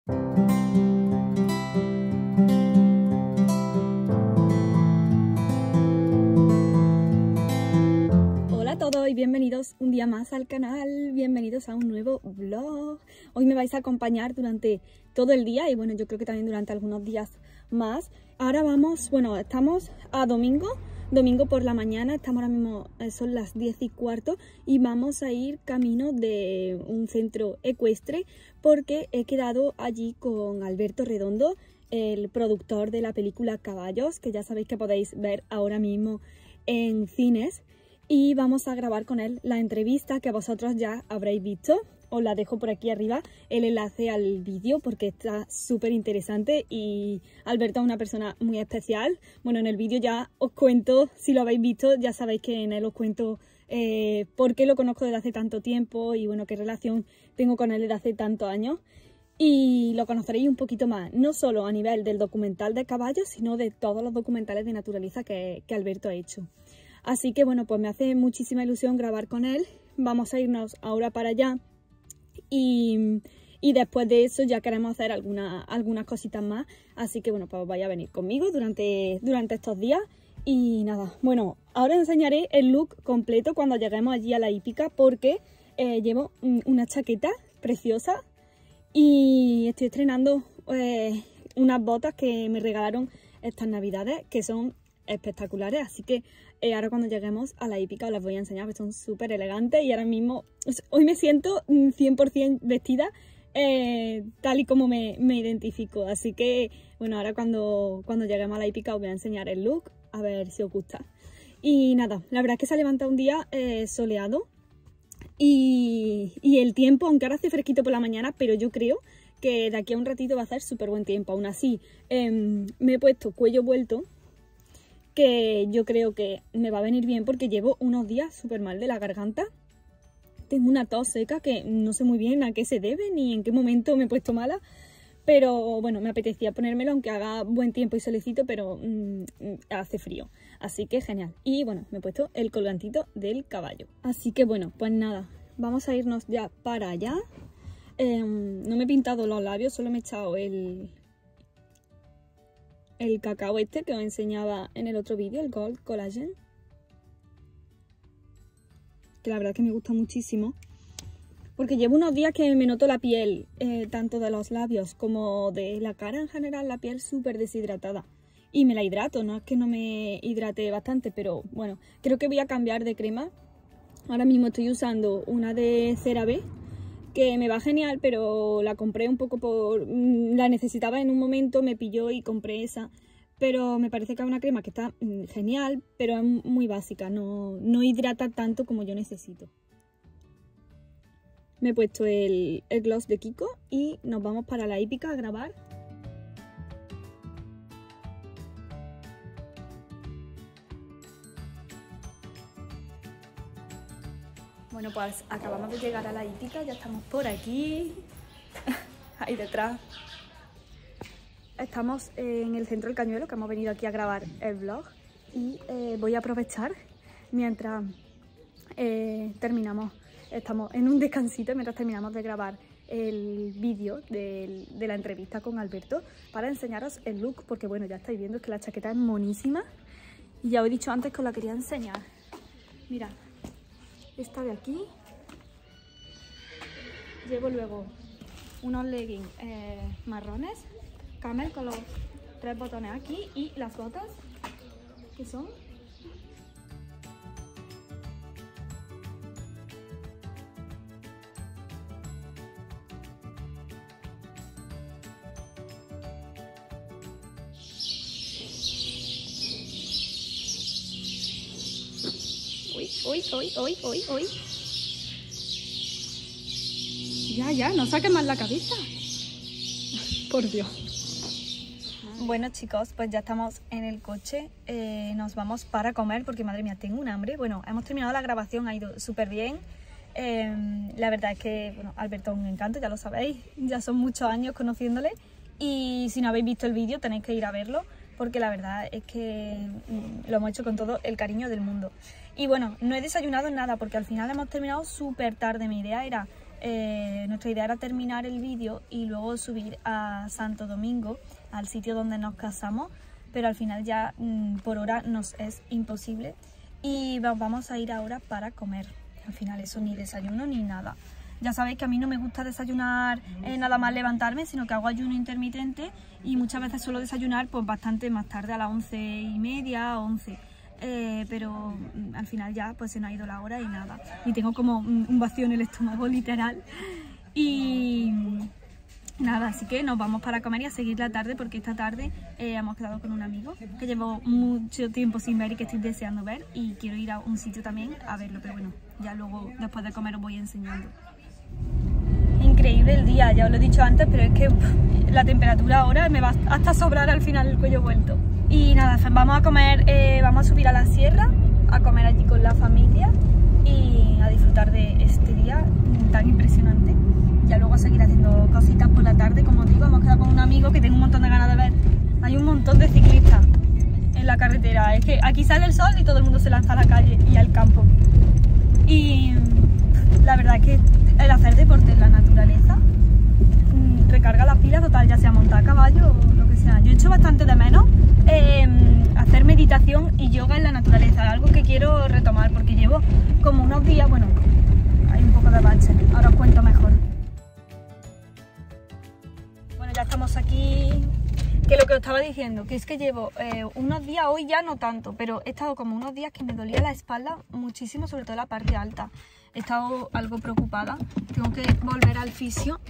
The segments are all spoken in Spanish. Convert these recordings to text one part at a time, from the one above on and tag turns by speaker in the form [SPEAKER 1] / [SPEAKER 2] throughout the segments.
[SPEAKER 1] Hola a todos y bienvenidos un día más al canal, bienvenidos a un nuevo vlog. Hoy me vais a acompañar durante todo el día y bueno, yo creo que también durante algunos días más. Ahora vamos, bueno, estamos a domingo por la mañana, estamos ahora mismo, son las 10:15 y vamos a ir camino de un centro ecuestre porque he quedado allí con Alberto Redondo, el productor de la película Caballos, que ya sabéis que podéis ver ahora mismo en cines. Y vamos a grabar con él la entrevista que vosotros ya habréis visto. Os la dejo por aquí arriba el enlace al vídeo porque está súper interesante y Alberto es una persona muy especial. Bueno, en el vídeo ya os cuento, si lo habéis visto, ya sabéis que en él os cuento por qué lo conozco desde hace tanto tiempo y bueno, qué relación tengo con él desde hace tantos años. Y lo conoceréis un poquito más, no solo a nivel del documental de caballos, sino de todos los documentales de naturaleza que Alberto ha hecho. Así que bueno, pues me hace muchísima ilusión grabar con él. Vamos a irnos ahora para allá y después de eso ya queremos hacer algunas cositas más. Así que bueno, pues vaya a venir conmigo durante estos días. Y nada, bueno, ahora enseñaré el look completo cuando lleguemos allí a la hípica porque llevo una chaqueta preciosa y estoy estrenando unas botas que me regalaron estas navidades que son espectaculares, así que ahora cuando lleguemos a la hípica os las voy a enseñar, porque son súper elegantes y ahora mismo, hoy me siento 100% vestida tal y como me identifico, así que bueno, ahora cuando lleguemos a la hípica os voy a enseñar el look, a ver si os gusta. Y nada, la verdad es que se ha levantado un día soleado y el tiempo, aunque ahora hace fresquito por la mañana, pero yo creo que de aquí a un ratito va a hacer súper buen tiempo. Aún así, me he puesto cuello vuelto, que yo creo que me va a venir bien porque llevo unos días súper mal de la garganta. Tengo una tos seca que no sé muy bien a qué se debe ni en qué momento me he puesto mala, pero bueno, me apetecía ponérmelo aunque haga buen tiempo y solecito, pero hace frío, así que genial. Y bueno, me he puesto el colgantito del caballo, así que bueno, pues nada, vamos a irnos ya para allá. No me he pintado los labios, solo me he echado el cacao este que os enseñaba en el otro vídeo, el Gold Collagen, que la verdad que me gusta muchísimo porque llevo unos días que me noto la piel, tanto de los labios como de la cara en general, la piel súper deshidratada y me la hidrato, no es que no me hidrate bastante, pero bueno, creo que voy a cambiar de crema. Ahora mismo estoy usando una de CeraVe que me va genial, pero la compré un poco la necesitaba en un momento, me pilló y compré esa, pero me parece que es una crema que está genial, pero es muy básica, no hidrata tanto como yo necesito. Me he puesto el gloss de Kiko y nos vamos para la hípica a grabar. Bueno, pues acabamos de llegar a la hípica, ya estamos por aquí, ahí detrás. Estamos en el centro del Cañuelo, que hemos venido aquí a grabar el vlog y voy a aprovechar mientras estamos en un descansito mientras terminamos de grabar el vídeo de la entrevista con Alberto para enseñaros el look, porque bueno, ya estáis viendo que la chaqueta es monísima y ya os he dicho antes que os la quería enseñar. Mirad. Esta de aquí, llevo luego unos leggings marrones, camel con los 3 botones aquí y las botas que son uy. Ya, no saques más la cabeza. Por Dios. Bueno chicos, pues ya estamos en el coche, nos vamos para comer porque madre mía, tengo un hambre. Bueno, hemos terminado la grabación, ha ido súper bien. La verdad es que, bueno, Alberto es un encanto, ya lo sabéis, ya son muchos años conociéndole y si no habéis visto el vídeo tenéis que ir a verlo porque la verdad es que lo hemos hecho con todo el cariño del mundo. Y bueno, no he desayunado nada porque al final hemos terminado súper tarde. Mi idea era nuestra idea era terminar el vídeo y luego subir a Santo Domingo, al sitio donde nos casamos, pero al final ya por hora nos es imposible y vamos a ir ahora para comer. Al final eso ni desayuno ni nada. Ya sabéis que a mí no me gusta desayunar nada más levantarme, sino que hago ayuno intermitente y muchas veces suelo desayunar pues bastante más tarde, a las 11:30, 11. Pero al final ya pues se nos ha ido la hora y nada. Y tengo como un vacío en el estómago literal. Y nada, así que nos vamos para comer y a seguir la tarde, porque esta tarde hemos quedado con un amigo que llevo mucho tiempo sin ver y que estoy deseando ver, y quiero ir a un sitio también a verlo, pero bueno, ya luego después de comer os voy enseñando. Increíble el día, ya os lo he dicho antes, pero es que la temperatura ahora me va hasta sobrar al final el cuello vuelto. Y nada, vamos a comer, vamos a subir a la sierra, a comer allí con la familia y a disfrutar de este día tan impresionante. Ya luego a seguir haciendo cositas por la tarde, como os digo, hemos quedado con un amigo que tengo un montón de ganas de ver. Hay un montón de ciclistas en la carretera, es que aquí sale el sol y todo el mundo se lanza a la calle y al campo. Y la verdad es que el hacer deporte en la naturaleza recarga las pilas total, ya sea montar a caballo o lo que sea. Yo he hecho bastante de menos hacer meditación y yoga en la naturaleza, algo que quiero retomar porque llevo como unos días, bueno, hay un poco de bache, ahora os cuento mejor. Bueno, ya estamos aquí, que lo que os estaba diciendo, que es que llevo unos días, hoy ya no tanto, pero he estado como unos días que me dolía la espalda muchísimo, sobre todo la parte alta. He estado algo preocupada, tengo que volver al fisio,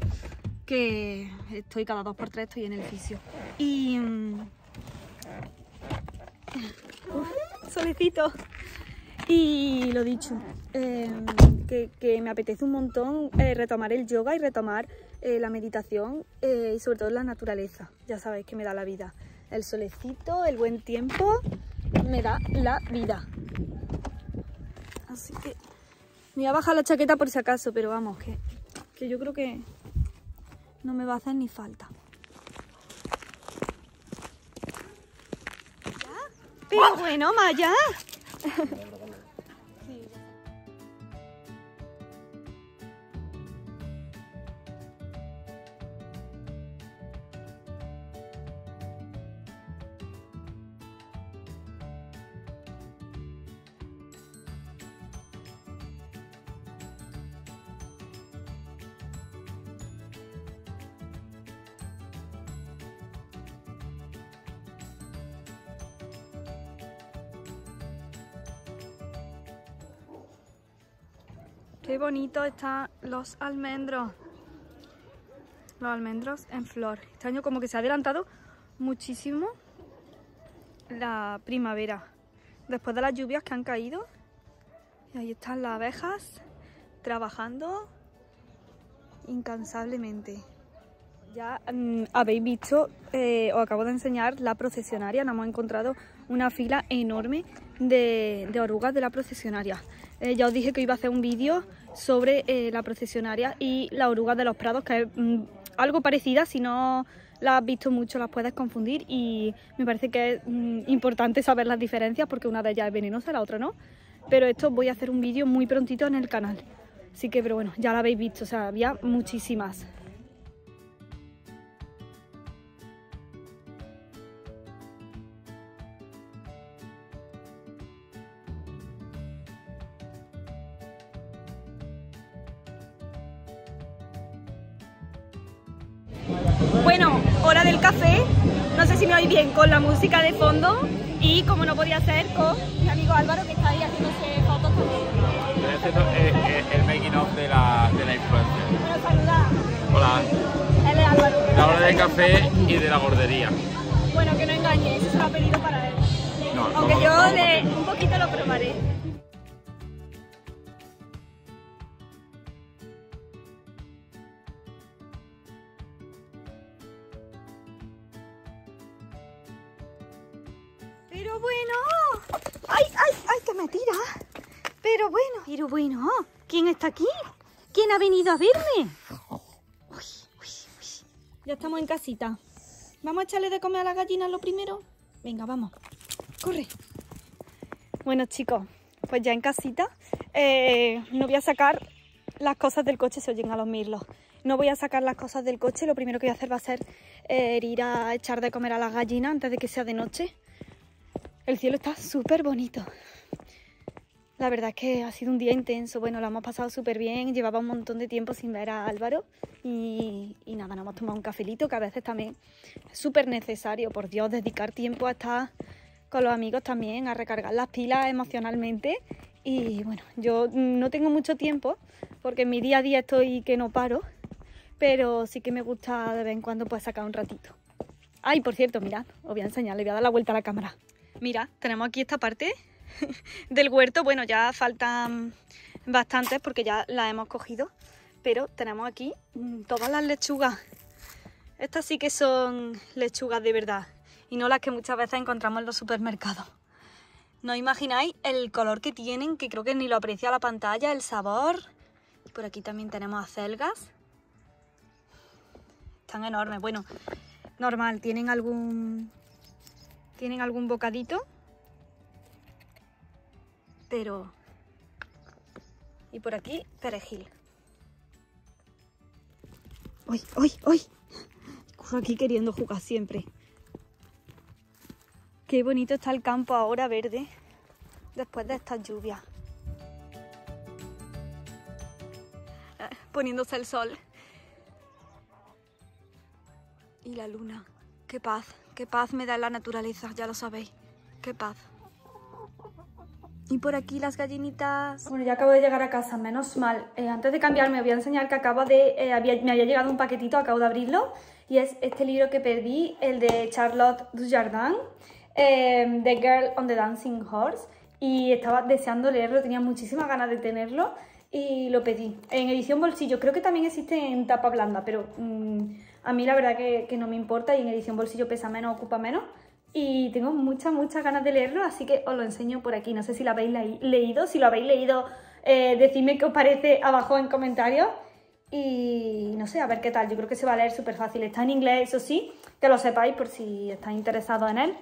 [SPEAKER 1] que estoy cada 2 por 3 estoy en el fisio. Y solecito. Y lo dicho, que me apetece un montón retomar el yoga y retomar la meditación y sobre todo la naturaleza. Ya sabéis que me da la vida. El solecito, el buen tiempo, me da la vida. Así que me voy a bajar la chaqueta por si acaso, pero vamos, que yo creo que no me va a hacer ni falta. Pero bueno, Maya. Qué bonito están los almendros. Los almendros en flor. Este año como que se ha adelantado muchísimo la primavera. Después de las lluvias que han caído. Y ahí están las abejas trabajando incansablemente. Ya habéis visto, os acabo de enseñar la procesionaria. Nos hemos encontrado una fila enorme de orugas de la procesionaria. Ya os dije que iba a hacer un vídeo sobre la procesionaria y las orugas de los prados, que es algo parecida. Si no las has visto mucho las puedes confundir, y me parece que es importante saber las diferencias porque una de ellas es venenosa, la otra no. Pero esto voy a hacer un vídeo muy prontito en el canal. Así que, pero bueno, ya la habéis visto, o sea, había muchísimas. Bueno, hora del café. No sé si me oís bien con la música de fondo. Y como no podía ser, con mi amigo Álvaro, que está ahí haciéndose fotos también.
[SPEAKER 2] Estoy haciendo el making of de la influencer.
[SPEAKER 1] Bueno, saluda.
[SPEAKER 2] Hola.
[SPEAKER 1] Él es Álvaro.
[SPEAKER 2] La hora del café y de la gordería.
[SPEAKER 1] Bueno, que no engañe, eso se lo ha pedido para él.
[SPEAKER 2] No,
[SPEAKER 1] aunque yo un poquito lo probaré. Pero bueno, ¡ay, que me tira! Pero bueno, ¿quién está aquí? ¿Quién ha venido a verme? Uy. Ya estamos en casita. ¿Vamos a echarle de comer a las gallinas lo primero? Venga, vamos, corre. Bueno, chicos, pues ya en casita no voy a sacar las cosas del coche se oyen a los mirlos. No voy a sacar las cosas del coche, lo primero que voy a hacer va a ser ir a echar de comer a las gallinas antes de que sea de noche. El cielo está súper bonito. La verdad es que ha sido un día intenso. Bueno, lo hemos pasado súper bien. Llevaba un montón de tiempo sin ver a Álvaro. Y nada, nos hemos tomado un cafelito, que a veces también es súper necesario. Por Dios, dedicar tiempo a estar con los amigos también, a recargar las pilas emocionalmente. Y bueno, yo no tengo mucho tiempo, porque en mi día a día estoy que no paro. Pero sí que me gusta de vez en cuando pues sacar un ratito. Ay, por cierto, mirad, os voy a enseñar, le voy a dar la vuelta a la cámara. Mirad, tenemos aquí esta parte del huerto. Bueno, ya faltan bastantes porque ya las hemos cogido, pero tenemos aquí todas las lechugas. Estas sí que son lechugas de verdad y no las que muchas veces encontramos en los supermercados. No os imagináis el color que tienen, que creo que ni lo aprecia la pantalla, el sabor. Por aquí también tenemos acelgas. Están enormes. Bueno, normal, tienen algún bocadito. Pero... Y por aquí, perejil. ¡Uy, uy, uy! Corro aquí queriendo jugar siempre. Qué bonito está el campo ahora verde, después de estas lluvias. Poniéndose el sol. Y la luna. Qué paz me da la naturaleza, ya lo sabéis. Qué paz. Y por aquí las gallinitas. Bueno, ya acabo de llegar a casa, menos mal. Antes de cambiarme, os voy a enseñar que me había llegado un paquetito, acabo de abrirlo. Y es este libro que pedí, el de Charlotte Dujardin, The Girl on the Dancing Horse. Y estaba deseando leerlo, tenía muchísimas ganas de tenerlo. Y lo pedí. En edición bolsillo, creo que también existe en tapa blanda, pero a mí la verdad que no me importa. Y en edición bolsillo pesa menos, ocupa menos. Y tengo muchas ganas de leerlo, así que os lo enseño por aquí. No sé si lo habéis leído. Si lo habéis leído, decidme qué os parece abajo en comentarios. Y no sé, a ver qué tal. Yo creo que se va a leer súper fácil. Está en inglés, eso sí, que lo sepáis por si estáis interesados en él.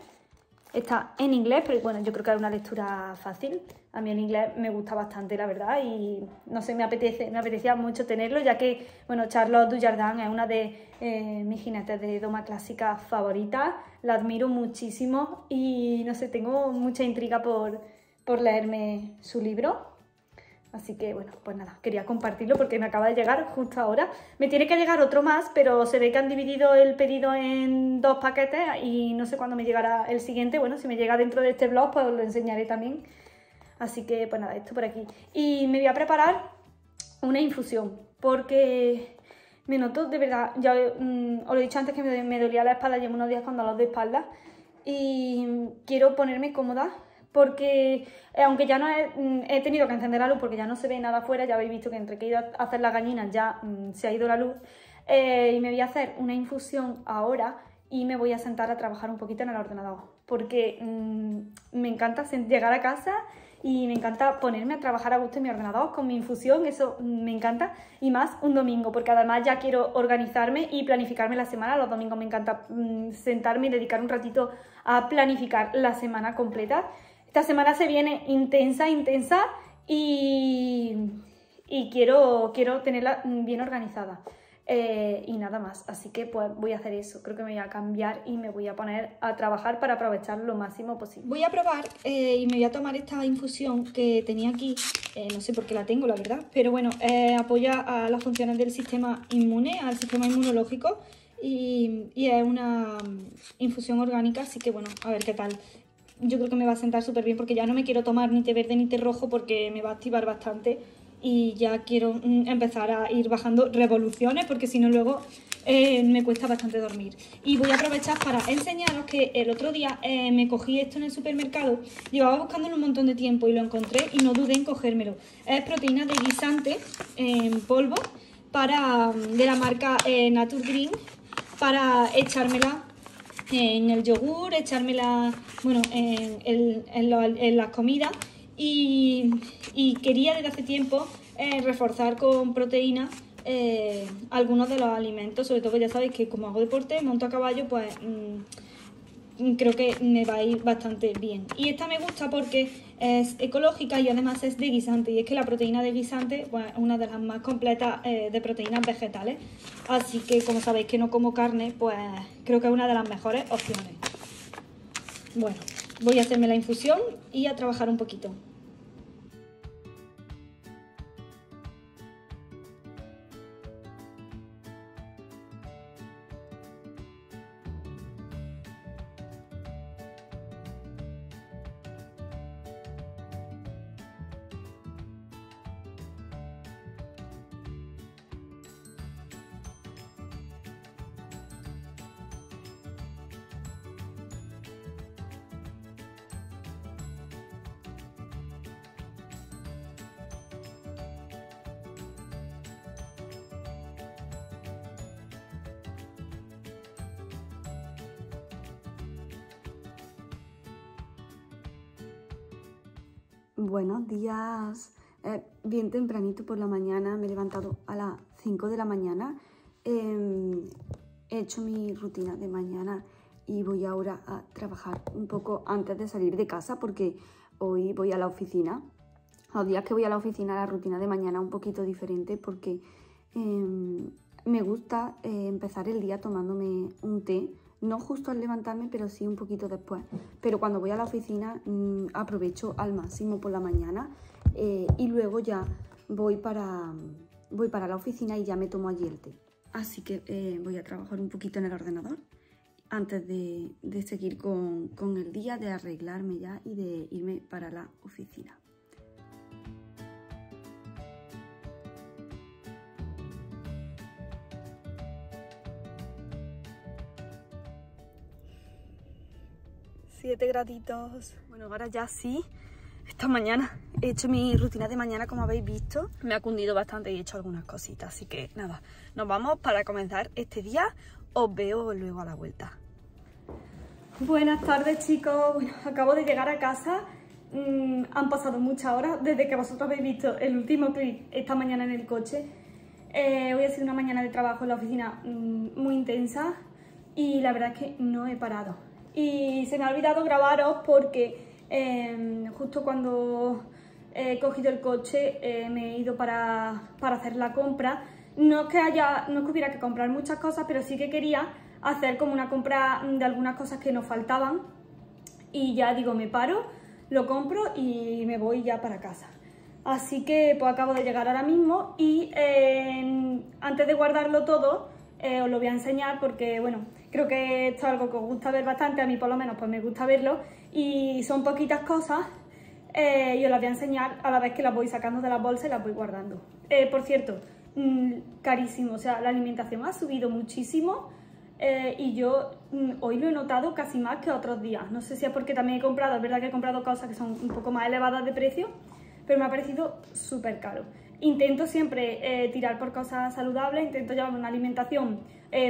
[SPEAKER 1] Está en inglés, pero bueno, yo creo que es una lectura fácil. A mí el inglés me gusta bastante, la verdad, y no sé, me apetecía mucho tenerlo, ya que, bueno, Charlotte Dujardin es una de mis jinetes de doma clásica favoritas. La admiro muchísimo y, no sé, tengo mucha intriga por leerme su libro. Así que, bueno, pues nada, quería compartirlo porque me acaba de llegar justo ahora. Me tiene que llegar otro más, pero se ve que han dividido el pedido en 2 paquetes y no sé cuándo me llegará el siguiente. Bueno, si me llega dentro de este vlog, pues os lo enseñaré también. Así que, pues nada, esto por aquí. Y me voy a preparar una infusión porque me noto, de verdad, ya os lo he dicho antes que me dolía la espalda, llevo unos días con dolor de espalda y quiero ponerme cómoda. Porque aunque ya no he tenido que encender la luz porque ya no se ve nada afuera, ya habéis visto que entre que he ido a hacer las gallinas ya se ha ido la luz, y me voy a hacer una infusión ahora y me voy a sentar a trabajar un poquito en el ordenador porque me encanta llegar a casa y me encanta ponerme a trabajar a gusto en mi ordenador con mi infusión, eso me encanta, y más un domingo porque además ya quiero organizarme y planificarme la semana. Los domingos me encanta sentarme y dedicar un ratito a planificar la semana completa. Esta semana se viene intensa y quiero tenerla bien organizada y nada más. Así que pues voy a hacer eso. Creo que me voy a cambiar y me voy a poner a trabajar para aprovechar lo máximo posible. Voy a probar y me voy a tomar esta infusión que tenía aquí. No sé por qué la tengo, la verdad. Pero bueno, apoya a las funciones del sistema inmune, al sistema inmunológico. Y es una infusión orgánica, así que bueno, a ver qué tal. Yo creo que me va a sentar súper bien porque ya no me quiero tomar ni té verde ni té rojo porque me va a activar bastante y ya quiero empezar a ir bajando revoluciones porque si no luego me cuesta bastante dormir. Y voy a aprovechar para enseñaros que el otro día me cogí esto en el supermercado, llevaba buscándolo un montón de tiempo y lo encontré y no dudé en cogérmelo. Es proteína de guisante en polvo de la marca Naturgreen para echármela en el yogur, echármela, bueno, en las comidas y quería desde hace tiempo reforzar con proteína algunos de los alimentos, sobre todo que ya sabéis que como hago deporte, monto a caballo, pues creo que me va a ir bastante bien. Y esta me gusta porque es ecológica y además es de guisante. Y es que la proteína de guisante, pues, es una de las más completas de proteínas vegetales. Así que, como sabéis que no como carne, pues creo que es una de las mejores opciones. Bueno, voy a hacerme la infusión y a trabajar un poquito.
[SPEAKER 3] Buenos días. Bien tempranito por la mañana, me he levantado a las 5 de la mañana. He hecho mi rutina de mañana y voy ahora a trabajar un poco antes de salir de casa porque hoy voy a la oficina. Los días que voy a la oficina la rutina de mañana es un poquito diferente porque me gusta empezar el día tomándome un té. No justo al levantarme, pero sí un poquito después. Pero cuando voy a la oficina aprovecho al máximo por la mañana y luego ya voy para la oficina y ya me tomo allí el té. Así que voy a trabajar un poquito en el ordenador antes de seguir con el día, de arreglarme ya y de irme para la oficina.
[SPEAKER 1] Siete graditos. Bueno, ahora ya sí. Esta mañana he hecho mi rutina de mañana, como habéis visto. Me ha cundido bastante y he hecho algunas cositas. Así que nada, nos vamos para comenzar este día. Os veo luego a la vuelta. Buenas tardes, chicos. Bueno, acabo de llegar a casa. Han pasado muchas horas desde que vosotros habéis visto el último clip esta mañana en el coche. Hoy ha sido una mañana de trabajo en la oficina muy intensa y la verdad es que no he parado. Y se me ha olvidado grabaros porque justo cuando he cogido el coche me he ido para hacer la compra. No es que hubiera que comprar muchas cosas, pero sí que quería hacer como una compra de algunas cosas que nos faltaban. Y ya digo, me paro, lo compro y me voy ya para casa. Así que pues acabo de llegar ahora mismo y antes de guardarlo todo os lo voy a enseñar porque bueno, creo que esto es algo que os gusta ver bastante, a mí por lo menos pues me gusta verlo y son poquitas cosas y os las voy a enseñar a la vez que las voy sacando de las bolsas y las voy guardando. Por cierto, carísimo, o sea, la alimentación ha subido muchísimo y yo hoy lo he notado casi más que otros días. No sé si es porque también he comprado, es verdad que he comprado cosas que son un poco más elevadas de precio, pero me ha parecido súper caro. Intento siempre tirar por cosas saludables, intento llevar una alimentación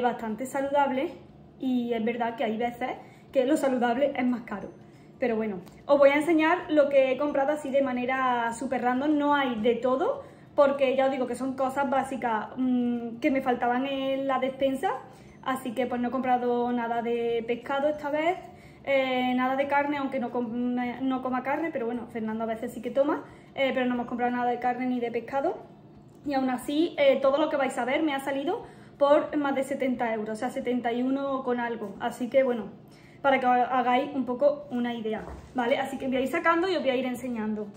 [SPEAKER 1] bastante saludable y es verdad que hay veces que lo saludable es más caro. Pero bueno, os voy a enseñar lo que he comprado así de manera súper random, no hay de todo, porque ya os digo que son cosas básicas que me faltaban en la despensa, así que pues no he comprado nada de pescado esta vez, nada de carne, aunque no coma carne, pero bueno, Fernando a veces sí que toma, pero no hemos comprado nada de carne ni de pescado. Y aún así, todo lo que vais a ver me ha salido por más de 70 euros, o sea, 71 con algo. Así que bueno, para que os hagáis un poco una idea, ¿vale? Así que voy a ir sacando y os voy a ir enseñando.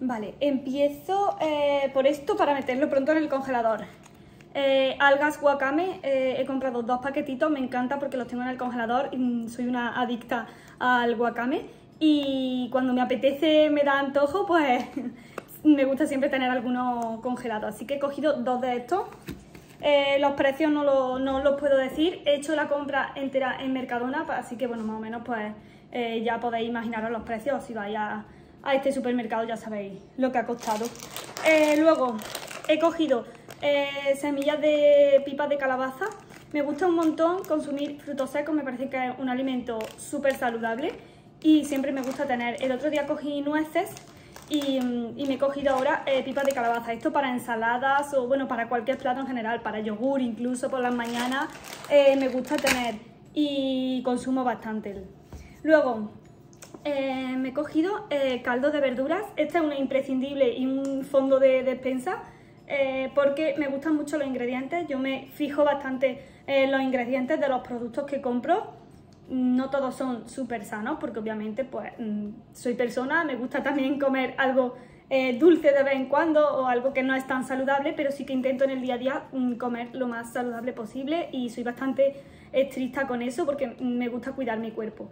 [SPEAKER 1] Vale, empiezo por esto para meterlo pronto en el congelador. Algas wakame, he comprado 2 paquetitos, me encanta porque los tengo en el congelador y soy una adicta al wakame y cuando me apetece, me da antojo, pues me gusta siempre tener algunos congelados, así que he cogido 2 de estos. Los precios no los puedo decir, he hecho la compra entera en Mercadona, así que bueno, más o menos pues ya podéis imaginaros los precios, si vais a este supermercado ya sabéis lo que ha costado. Luego he cogido semillas de pipas de calabaza. Me gusta un montón consumir frutos secos, me parece que es un alimento súper saludable y siempre me gusta tener. El otro día cogí nueces y me he cogido ahora pipas de calabaza. Esto para ensaladas o bueno, para cualquier plato en general, para yogur incluso por las mañanas. Me gusta tener y consumo bastante. Luego me he cogido caldo de verduras. Este es un imprescindible y un fondo de despensa porque me gustan mucho los ingredientes. Yo me fijo bastante en los ingredientes de los productos que compro. No todos son súper sanos porque obviamente pues soy persona, me gusta también comer algo dulce de vez en cuando o algo que no es tan saludable, pero sí que intento en el día a día comer lo más saludable posible y soy bastante estricta con eso porque me gusta cuidar mi cuerpo.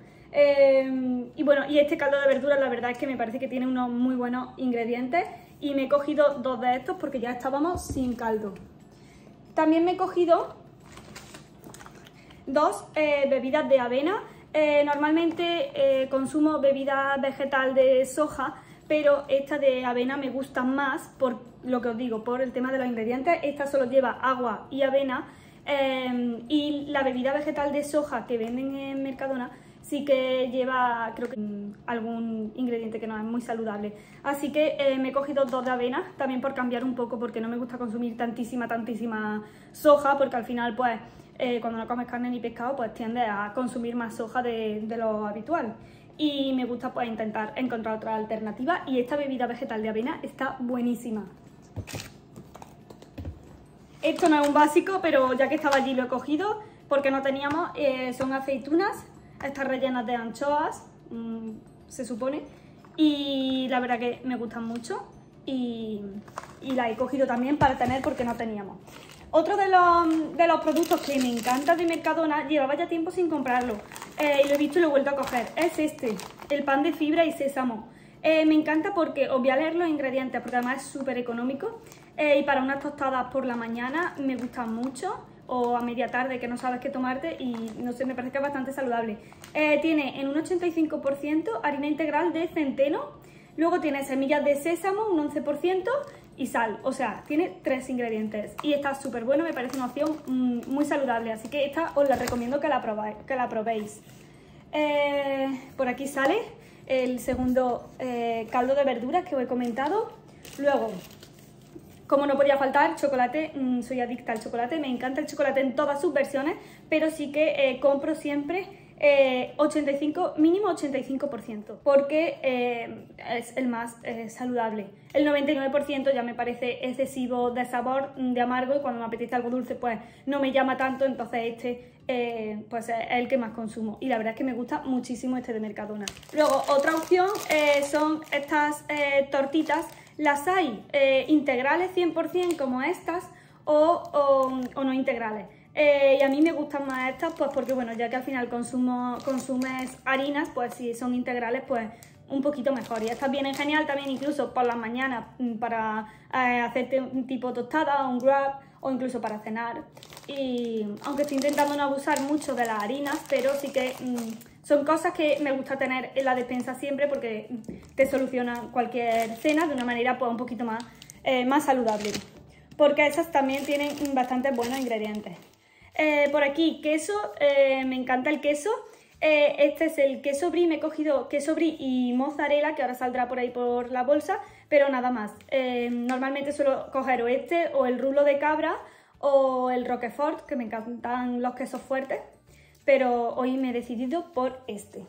[SPEAKER 1] Y bueno, y este caldo de verduras la verdad es que me parece que tiene unos muy buenos ingredientes y me he cogido 2 de estos porque ya estábamos sin caldo. También me he cogido 2 bebidas de avena. Normalmente consumo bebida vegetal de soja, pero esta de avena me gusta más por lo que os digo, por el tema de los ingredientes. Esta solo lleva agua y avena y la bebida vegetal de soja que venden en Mercadona sí que lleva, creo que algún ingrediente que no es muy saludable. Así que me he cogido 2 de avena, también por cambiar un poco, porque no me gusta consumir tantísima soja, porque al final, pues, cuando no comes carne ni pescado, pues tiendes a consumir más soja de lo habitual. Y me gusta, pues, intentar encontrar otra alternativa. Y esta bebida vegetal de avena está buenísima. Esto no es un básico, pero ya que estaba allí lo he cogido, porque no teníamos, son aceitunas. Estas rellenas de anchoas, se supone, y la verdad que me gustan mucho y la he cogido también para tener porque no teníamos. Otro de los productos que me encanta de Mercadona, llevaba ya tiempo sin comprarlo y lo he visto y lo he vuelto a coger, es este, el pan de fibra y sésamo. Me encanta porque os voy a leer los ingredientes porque además es súper económico y para unas tostadas por la mañana me gustan mucho. O a media tarde que no sabes qué tomarte y no sé, me parece que es bastante saludable. Tiene en un 85% harina integral de centeno, luego tiene semillas de sésamo, un 11% y sal, o sea, tiene 3 ingredientes y está súper bueno, me parece una opción muy saludable, así que esta os la recomiendo que la probéis. Por aquí sale el segundo caldo de verduras que os he comentado. Luego, como no podía faltar, chocolate, soy adicta al chocolate, me encanta el chocolate en todas sus versiones, pero sí que compro siempre mínimo 85%, porque es el más saludable. El 99% ya me parece excesivo de sabor, de amargo, y cuando me apetece algo dulce pues no me llama tanto, entonces este pues es el que más consumo y la verdad es que me gusta muchísimo este de Mercadona. Luego otra opción son estas tortitas. Las hay integrales 100% como estas o no integrales. Y a mí me gustan más estas pues porque bueno, ya que al final consumes harinas, pues si son integrales pues un poquito mejor. Y estas vienen genial también incluso por las mañanas para hacerte un tipo tostada o un wrap o incluso para cenar. Y aunque estoy intentando no abusar mucho de las harinas, pero sí que son cosas que me gusta tener en la despensa siempre porque te solucionan cualquier cena de una manera pues un poquito más saludable. Porque esas también tienen bastantes buenos ingredientes. Por aquí, queso, me encanta el queso. Este es el queso brie, me he cogido queso brie y mozzarella, que ahora saldrá por ahí por la bolsa, pero nada más. Normalmente suelo coger o este, o el rulo de cabra, o el roquefort, que me encantan los quesos fuertes, pero hoy me he decidido por este.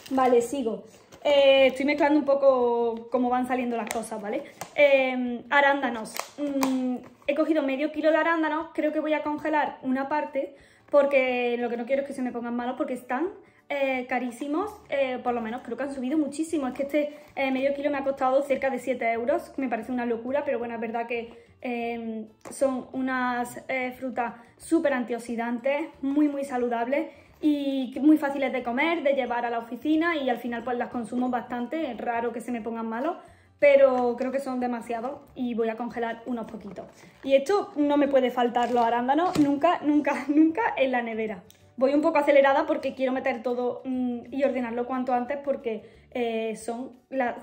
[SPEAKER 1] Vale, sigo. Estoy mezclando un poco cómo van saliendo las cosas, ¿vale? Arándanos. He cogido medio kilo de arándanos, creo que voy a congelar una parte porque lo que no quiero es que se me pongan malos porque están carísimos, por lo menos creo que han subido muchísimo. Es que este medio kilo me ha costado cerca de 7 euros, me parece una locura, pero bueno, es verdad que son unas frutas súper antioxidantes, muy saludables y muy fáciles de comer, de llevar a la oficina y al final pues las consumo bastante, es raro que se me pongan malos, pero creo que son demasiados y voy a congelar unos poquitos. Y esto no me puede faltar, los arándanos, nunca en la nevera. Voy un poco acelerada porque quiero meter todo y ordenarlo cuanto antes porque son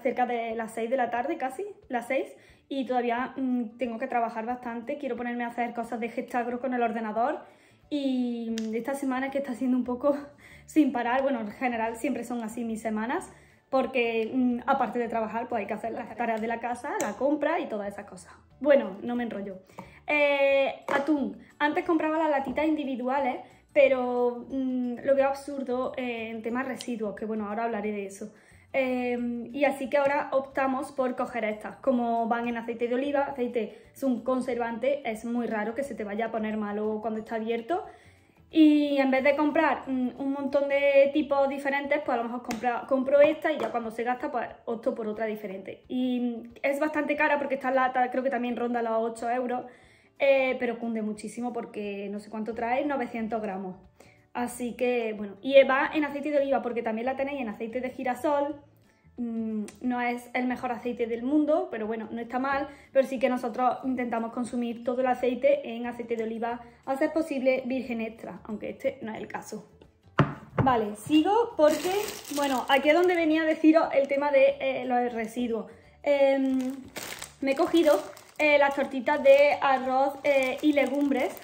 [SPEAKER 1] cerca de las 6 de la tarde, casi, las 6, y todavía tengo que trabajar bastante, quiero ponerme a hacer cosas de Gestagro con el ordenador y esta semana que está siendo un poco sin parar, bueno, en general siempre son así mis semanas, porque aparte de trabajar pues hay que hacer las tareas de la casa, la compra y todas esas cosas. Bueno, no me enrollo. Atún. Antes compraba las latitas individuales, pero lo veo absurdo en temas residuos, que bueno, ahora hablaré de eso. Y así que ahora optamos por coger estas. Como van en aceite de oliva, aceite es un conservante, es muy raro que se te vaya a poner malo cuando está abierto. Y en vez de comprar un montón de tipos diferentes, pues a lo mejor compro esta y ya cuando se gasta, pues opto por otra diferente. Y es bastante cara porque esta lata creo que también ronda los 8 euros, pero cunde muchísimo porque no sé cuánto trae, 900 gramos. Así que, bueno, y va en aceite de oliva porque también la tenéis en aceite de girasol. No es el mejor aceite del mundo, pero bueno, no está mal, pero sí que nosotros intentamos consumir todo el aceite en aceite de oliva, a ser posible virgen extra, aunque este no es el caso. Vale, sigo porque, bueno, aquí es donde venía a deciros el tema de los residuos. Me he cogido las tortitas de arroz y legumbres.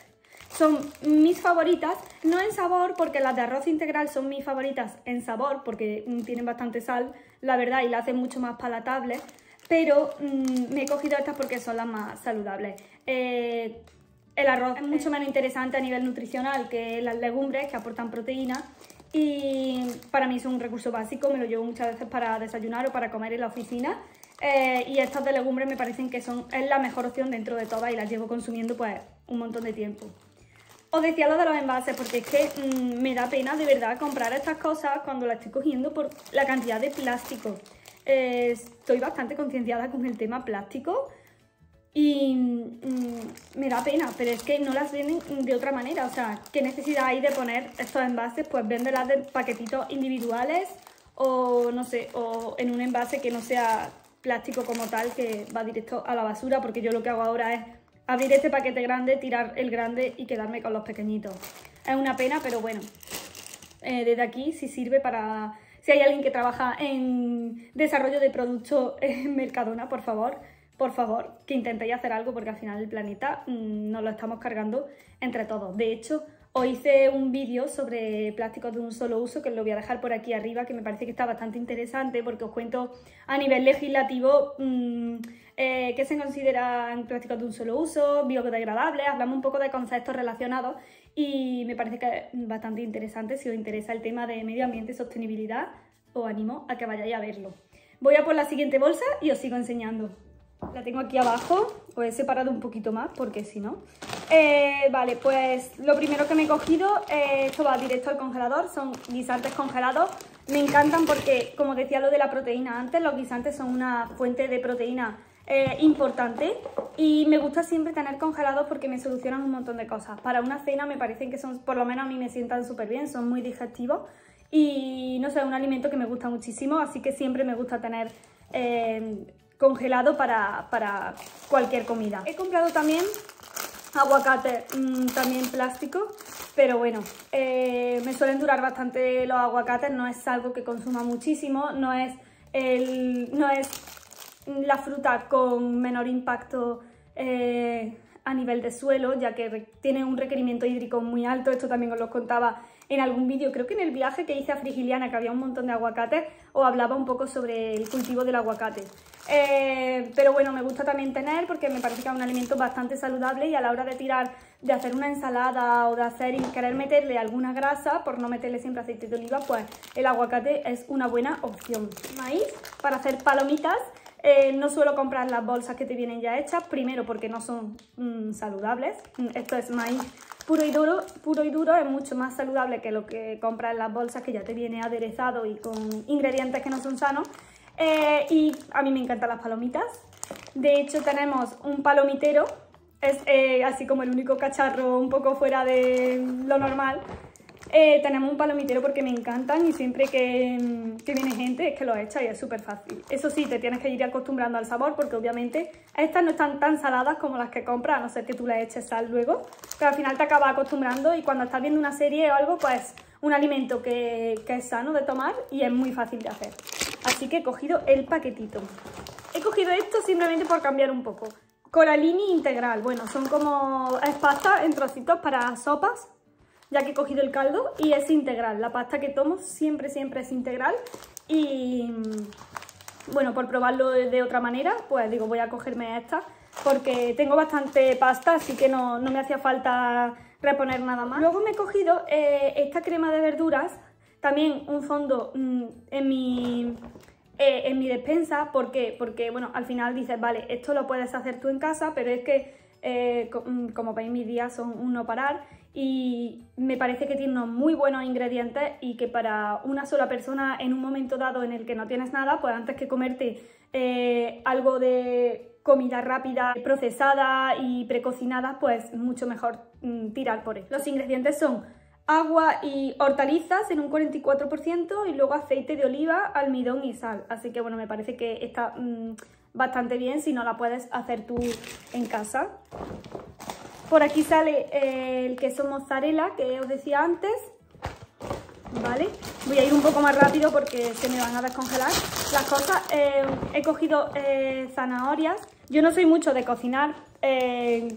[SPEAKER 1] Son mis favoritas, no en sabor, porque las de arroz integral son mis favoritas en sabor, porque tienen bastante sal, la verdad, y la hacen mucho más palatable, pero me he cogido estas porque son las más saludables. El arroz es mucho menos interesante a nivel nutricional que las legumbres, que aportan proteína, y para mí es un recurso básico, me lo llevo muchas veces para desayunar o para comer en la oficina. Y estas de legumbres me parecen que es la mejor opción dentro de todas y las llevo consumiendo pues un montón de tiempo. Os decía lo de los envases porque es que me da pena de verdad comprar estas cosas cuando las estoy cogiendo por la cantidad de plástico. Estoy bastante concienciada con el tema plástico y me da pena, pero es que no las venden de otra manera. O sea, ¿qué necesidad hay de poner estos envases? Pues véndelas de paquetitos individuales o no sé, o en un envase que no sea plástico como tal, que va directo a la basura, porque yo lo que hago ahora es abrir este paquete grande, tirar el grande y quedarme con los pequeñitos. Es una pena, pero bueno, desde aquí si sirve para... Si hay alguien que trabaja en desarrollo de productos en Mercadona, por favor, que intentéis hacer algo porque al final el planeta nos lo estamos cargando entre todos. De hecho, os hice un vídeo sobre plásticos de un solo uso, que os lo voy a dejar por aquí arriba, que me parece que está bastante interesante porque os cuento a nivel legislativo qué se consideran plásticos de un solo uso, biodegradables, hablamos un poco de conceptos relacionados y me parece que es bastante interesante. Si os interesa el tema de medio ambiente y sostenibilidad, os animo a que vayáis a verlo. Voy a por la siguiente bolsa y os sigo enseñando. La tengo aquí abajo, os he separado un poquito más porque si no... vale, pues lo primero que me he cogido, esto va directo al congelador, son guisantes congelados. Me encantan porque, como decía lo de la proteína antes, los guisantes son una fuente de proteína importante y me gusta siempre tener congelados porque me solucionan un montón de cosas. Para una cena me parecen que son, por lo menos a mí me sientan súper bien, son muy digestivos y no sé, es un alimento que me gusta muchísimo, así que siempre me gusta tener congelado para cualquier comida. He comprado también aguacate, también plástico, pero bueno, me suelen durar bastante los aguacates, no es algo que consuma muchísimo, no es la fruta con menor impacto a nivel de suelo, ya que tiene un requerimiento hídrico muy alto. Esto también os lo contaba en algún vídeo, creo que en el viaje que hice a Frigiliana, que había un montón de aguacates, os hablaba un poco sobre el cultivo del aguacate. Pero bueno, me gusta también tener porque me parece que es un alimento bastante saludable y a la hora de hacer una ensalada o de querer meterle alguna grasa, por no meterle siempre aceite de oliva, pues el aguacate es una buena opción. Maíz para hacer palomitas. No suelo comprar las bolsas que te vienen ya hechas, primero porque no son saludables. Esto es maíz puro y duro, es mucho más saludable que lo que compras en las bolsas, que ya te viene aderezado y con ingredientes que no son sanos. Y a mí me encantan las palomitas. De hecho tenemos un palomitero, es así como el único cacharro un poco fuera de lo normal. Tenemos un palomitero porque me encantan y siempre que viene gente es que lo echa y es súper fácil. Eso sí, te tienes que ir acostumbrando al sabor porque obviamente estas no están tan saladas como las que compras, a no ser que tú le eches sal luego, pero al final te acabas acostumbrando y cuando estás viendo una serie o algo, pues un alimento que es sano de tomar y es muy fácil de hacer. Así que he cogido el paquetito. He cogido esto simplemente por cambiar un poco. Coralini integral, bueno, son como es pasta en trocitos para sopas, ya que he cogido el caldo y es integral. La pasta que tomo siempre es integral y bueno, por probarlo de otra manera, pues digo, voy a cogerme esta porque tengo bastante pasta, así que no me hacía falta reponer nada más. Luego me he cogido esta crema de verduras, también un fondo en mi despensa. ¿Por qué? Porque bueno, al final dices, vale, esto lo puedes hacer tú en casa, pero es que como veis mis días son un no parar y me parece que tiene unos muy buenos ingredientes y que para una sola persona en un momento dado en el que no tienes nada, pues antes que comerte algo de comida rápida, procesada y precocinada, pues mucho mejor tirar por él. Los ingredientes son agua y hortalizas en un 44% y luego aceite de oliva, almidón y sal. Así que bueno, me parece que está bastante bien si no la puedes hacer tú en casa. Por aquí sale el queso mozzarella que os decía antes, ¿vale? Voy a ir un poco más rápido porque se me van a descongelar las cosas. He cogido zanahorias. Yo no soy mucho de cocinar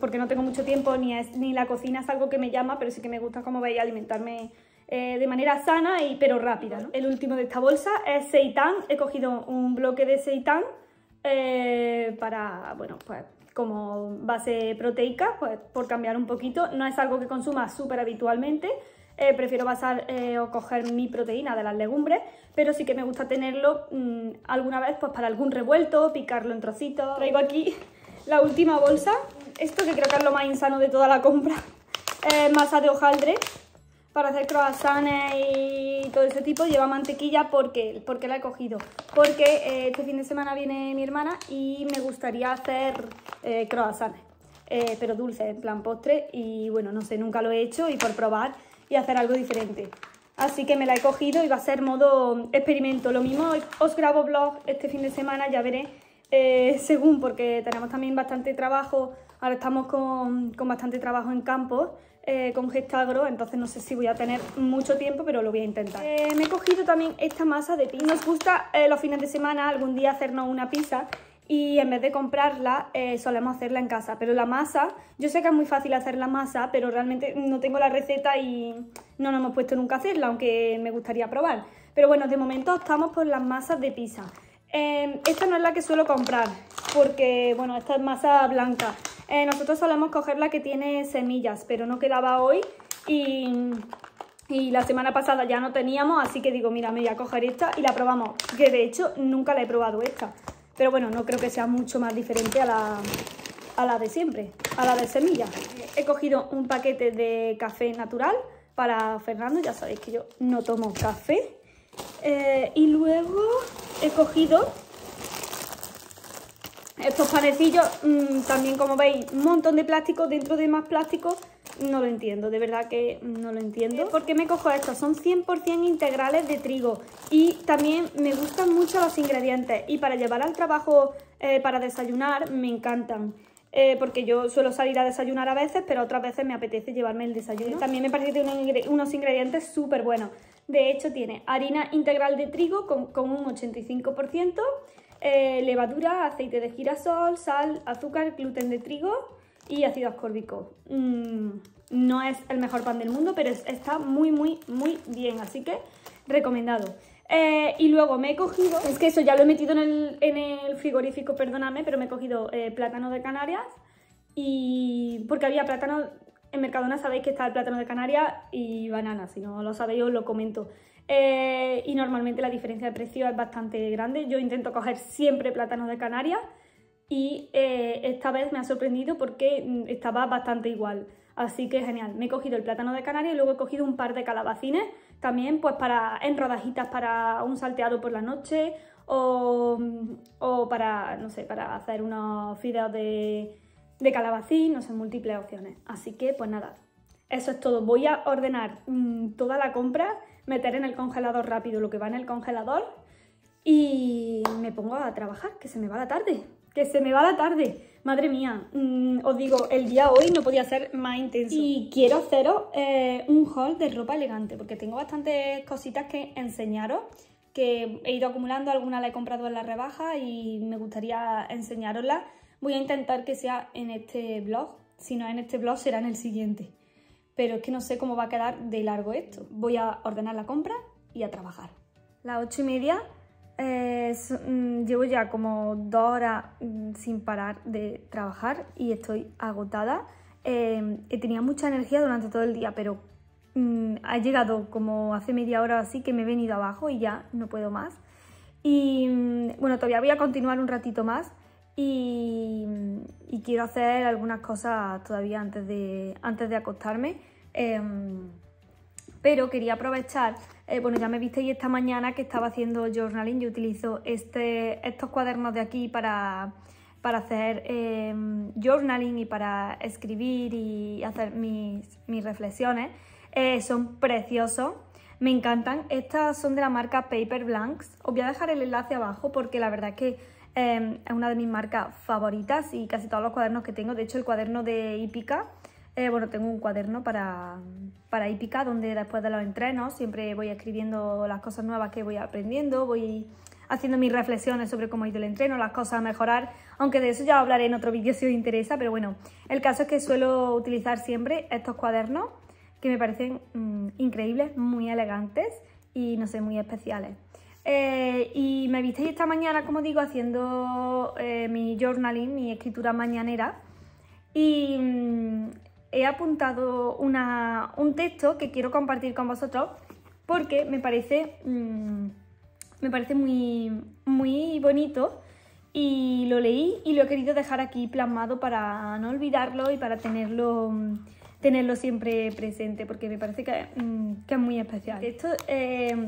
[SPEAKER 1] porque no tengo mucho tiempo, ni la cocina es algo que me llama, pero sí que me gusta, como veis, alimentarme de manera sana pero rápida, ¿no? El último de esta bolsa es seitán. He cogido un bloque de seitán para, bueno, pues como base proteica, pues por cambiar un poquito. No es algo que consuma súper habitualmente. Prefiero basar o coger mi proteína de las legumbres, pero sí que me gusta tenerlo alguna vez pues para algún revuelto, picarlo en trocitos. Traigo aquí la última bolsa, esto que creo que es lo más insano de toda la compra, masa de hojaldre para hacer croissants y todo ese tipo. Lleva mantequilla. ¿Por qué la he cogido? Porque este fin de semana viene mi hermana y me gustaría hacer croissants, pero dulces, en plan postre, y bueno, no sé, nunca lo he hecho y por probar y hacer algo diferente. Así que me la he cogido y va a ser modo experimento. Lo mismo os grabo vlog este fin de semana, ya veré, según, porque tenemos también bastante trabajo. Ahora estamos con bastante trabajo en campo, con Gestagro, entonces no sé si voy a tener mucho tiempo, pero lo voy a intentar. Me he cogido también esta masa de pizza. Nos gusta los fines de semana algún día hacernos una pizza y en vez de comprarla solemos hacerla en casa. Pero la masa, yo sé que es muy fácil hacer la masa, pero realmente no tengo la receta y no nos hemos puesto nunca a hacerla, aunque me gustaría probar. Pero bueno, de momento optamos por las masas de pizza. Esta no es la que suelo comprar, porque bueno, esta es masa blanca. Nosotros solemos coger la que tiene semillas, pero no quedaba hoy y la semana pasada ya no teníamos, así que digo, mira, me voy a coger esta y la probamos, que de hecho nunca la he probado esta. Pero bueno, no creo que sea mucho más diferente a la de siempre, a la de semillas. He cogido un paquete de café natural para Fernando, ya sabéis que yo no tomo café. Y luego he cogido estos panecillos, también como veis, un montón de plástico dentro de más plástico. No lo entiendo, de verdad que no lo entiendo. ¿Por qué me cojo estos? Son 100% integrales de trigo y también me gustan mucho los ingredientes y para llevar al trabajo para desayunar me encantan. Porque yo suelo salir a desayunar a veces, pero otras veces me apetece llevarme el desayuno. También me parece que tiene unos ingredientes súper buenos. De hecho tiene harina integral de trigo con un 85%, levadura, aceite de girasol, sal, azúcar, gluten de trigo y ácido ascórbico. No es el mejor pan del mundo, pero está muy, muy, muy bien, así que recomendado. Y luego me he cogido, es que eso ya lo he metido en el frigorífico, perdonadme, pero me he cogido plátano de Canarias, y porque había plátano en Mercadona, sabéis que está el plátano de Canarias y banana, si no lo sabéis os lo comento. Y normalmente la diferencia de precio es bastante grande. Yo intento coger siempre plátano de Canarias y esta vez me ha sorprendido porque estaba bastante igual. Así que genial, me he cogido el plátano de Canarias y luego he cogido un par de calabacines también, pues en rodajitas para un salteado por la noche o para, no sé, para hacer unos fideos de calabacín, no sé, múltiples opciones. Así que pues nada, eso es todo. Voy a ordenar toda la compra, meter en el congelador rápido lo que va en el congelador y me pongo a trabajar, que se me va la tarde. Que se me va la tarde, madre mía. Os digo, el día hoy no podía ser más intenso. Y quiero haceros un haul de ropa elegante, porque tengo bastantes cositas que enseñaros, que he ido acumulando, algunas la he comprado en la rebaja y me gustaría enseñaroslas. Voy a intentar que sea en este vlog, si no en este vlog será en el siguiente. Pero es que no sé cómo va a quedar de largo esto. Voy a ordenar la compra y a trabajar. Las 8:30. Llevo ya como 2 horas sin parar de trabajar y estoy agotada tenía mucha energía durante todo el día, pero ha llegado como hace media hora o así que me he venido abajo y ya no puedo más. Y bueno, todavía voy a continuar un ratito más y quiero hacer algunas cosas todavía antes de acostarme. Pero quería aprovechar, bueno, ya me visteis esta mañana que estaba haciendo journaling. Yo utilizo estos cuadernos de aquí para hacer journaling y para escribir y hacer mis reflexiones. Son preciosos, me encantan. Estas son de la marca Paper Blanks. Os voy a dejar el enlace abajo porque la verdad es que es una de mis marcas favoritas y casi todos los cuadernos que tengo. De hecho, el cuaderno de hípica, bueno, tengo un cuaderno para hípica donde después de los entrenos siempre voy escribiendo las cosas nuevas que voy aprendiendo, voy haciendo mis reflexiones sobre cómo ha ido el entreno, las cosas a mejorar, aunque de eso ya hablaré en otro vídeo si os interesa, pero bueno, el caso es que suelo utilizar siempre estos cuadernos que me parecen increíbles, muy elegantes y no sé, muy especiales. Y me visteis esta mañana, como digo, haciendo mi journaling, mi escritura mañanera, y he apuntado un texto que quiero compartir con vosotros porque me parece muy, muy bonito y lo leí y lo he querido dejar aquí plasmado para no olvidarlo y para tenerlo siempre presente porque me parece que es muy especial. Esto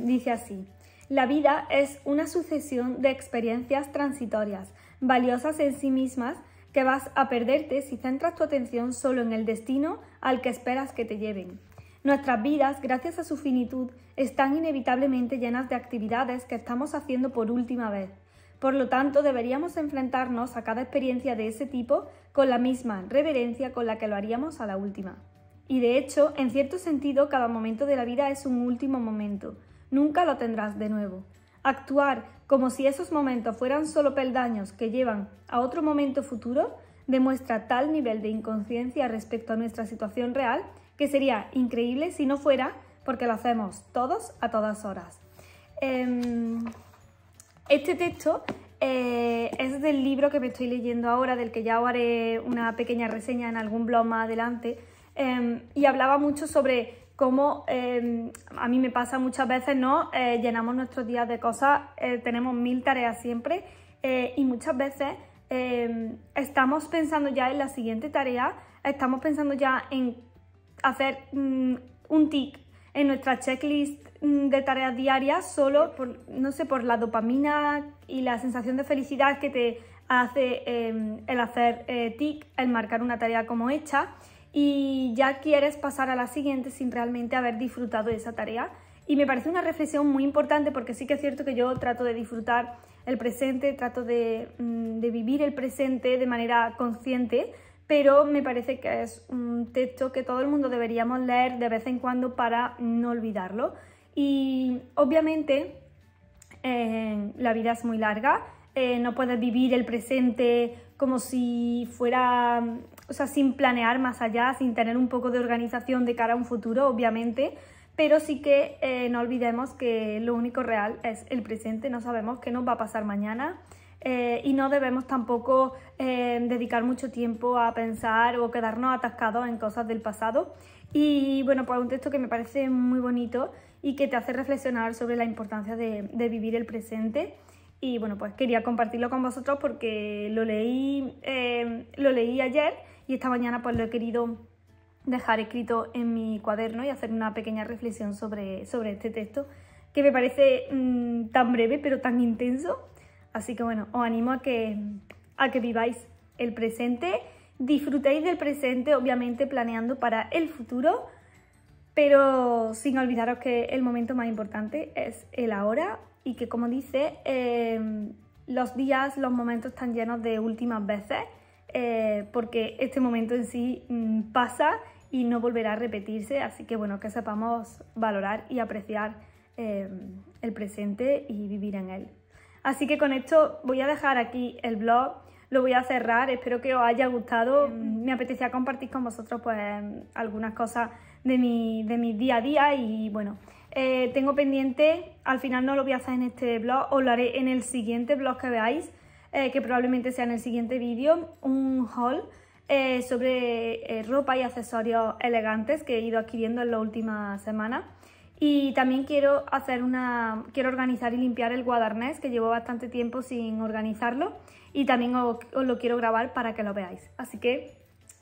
[SPEAKER 1] dice así: la vida es una sucesión de experiencias transitorias, valiosas en sí mismas, que vas a perderte si centras tu atención solo en el destino al que esperas que te lleven. Nuestras vidas, gracias a su finitud, están inevitablemente llenas de actividades que estamos haciendo por última vez. Por lo tanto, deberíamos enfrentarnos a cada experiencia de ese tipo con la misma reverencia con la que lo haríamos a la última. Y de hecho, en cierto sentido, cada momento de la vida es un último momento. Nunca lo tendrás de nuevo. Actuar como si esos momentos fueran solo peldaños que llevan a otro momento futuro demuestra tal nivel de inconsciencia respecto a nuestra situación real que sería increíble si no fuera porque lo hacemos todos a todas horas. Este texto es del libro que me estoy leyendo ahora, del que ya os haré una pequeña reseña en algún blog más adelante, y hablaba mucho sobre cómo a mí me pasa muchas veces, ¿no? Llenamos nuestros días de cosas, tenemos 1000 tareas siempre y muchas veces estamos pensando ya en la siguiente tarea, estamos pensando ya en hacer un tic en nuestra checklist de tareas diarias solo por, no sé, por la dopamina y la sensación de felicidad que te hace el hacer tic, el marcar una tarea como hecha, y ya quieres pasar a la siguiente sin realmente haber disfrutado de esa tarea. Y me parece una reflexión muy importante porque sí que es cierto que yo trato de disfrutar el presente, trato de vivir el presente de manera consciente, pero me parece que es un texto que todo el mundo deberíamos leer de vez en cuando para no olvidarlo. Y obviamente la vida es muy larga, no puedes vivir el presente como si fuera, o sea, sin planear más allá, sin tener un poco de organización de cara a un futuro, obviamente, pero sí que no olvidemos que lo único real es el presente, no sabemos qué nos va a pasar mañana. Y no debemos tampoco dedicar mucho tiempo a pensar o quedarnos atascados en cosas del pasado. Y bueno, pues un texto que me parece muy bonito y que te hace reflexionar sobre la importancia de vivir el presente. Y bueno, pues quería compartirlo con vosotros porque lo leí ayer y esta mañana pues lo he querido dejar escrito en mi cuaderno y hacer una pequeña reflexión sobre este texto que me parece tan breve pero tan intenso. Así que bueno, os animo a que viváis el presente, disfrutéis del presente, obviamente planeando para el futuro, pero sin olvidaros que el momento más importante es el ahora y que, como dice, los días, los momentos están llenos de últimas veces, porque este momento en sí pasa y no volverá a repetirse, así que bueno, que sepamos valorar y apreciar el presente y vivir en él. Así que con esto voy a dejar aquí el blog, lo voy a cerrar, espero que os haya gustado. Me apetecía compartir con vosotros pues algunas cosas de mi día a día y bueno, tengo pendiente, al final no lo voy a hacer en este blog, os lo haré en el siguiente blog que veáis, que probablemente sea en el siguiente vídeo, un haul sobre ropa y accesorios elegantes que he ido adquiriendo en las últimas semanas. Y también quiero organizar y limpiar el guardarnés, que llevo bastante tiempo sin organizarlo, y también os lo quiero grabar para que lo veáis. Así que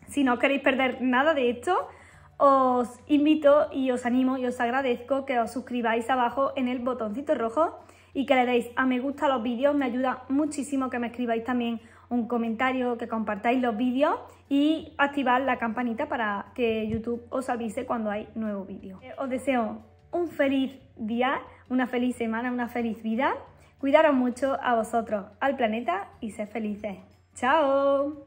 [SPEAKER 1] si no os queréis perder nada de esto, os invito y os animo y os agradezco que os suscribáis abajo en el botoncito rojo y que le deis a me gusta a los vídeos. Me ayuda muchísimo que me escribáis también un comentario, que compartáis los vídeos y activar la campanita para que YouTube os avise cuando hay nuevo vídeo. Os deseo un feliz día, una feliz semana, una feliz vida. Cuidaros mucho a vosotros, al planeta y sed felices. ¡Chao!